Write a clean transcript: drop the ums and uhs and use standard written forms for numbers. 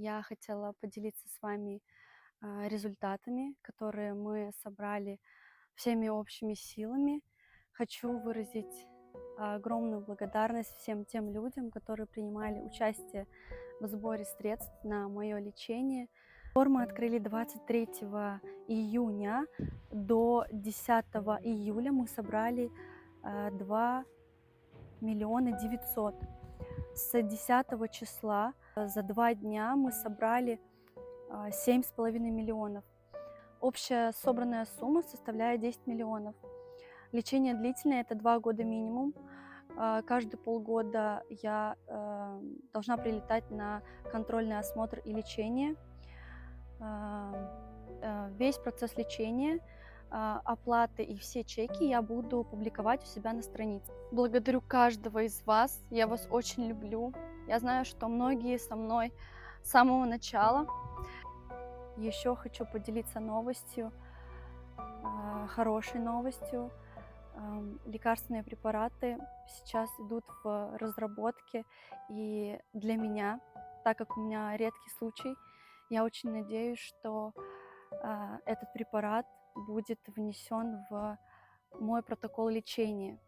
Я хотела поделиться с вами результатами, которые мы собрали всеми общими силами. Хочу выразить огромную благодарность всем тем людям, которые принимали участие в сборе средств на мое лечение. Сбор мы открыли 23 июня. До 10 июля мы собрали 2 миллиона 900. С 10 числа за 2 дня мы собрали 7,5 миллионов. Общая собранная сумма составляет 10 миллионов. Лечение длительное, это 2 года минимум. Каждые полгода я должна прилетать на контрольный осмотр и лечение. Весь процесс лечения, оплаты и все чеки я буду публиковать у себя на странице. Благодарю каждого из вас, я вас очень люблю. Я знаю, что многие со мной с самого начала. Еще хочу поделиться новостью, хорошей новостью. Лекарственные препараты сейчас идут в разработке, и для меня, так как у меня редкий случай, я очень надеюсь, что этот препарат будет внесен в мой протокол лечения.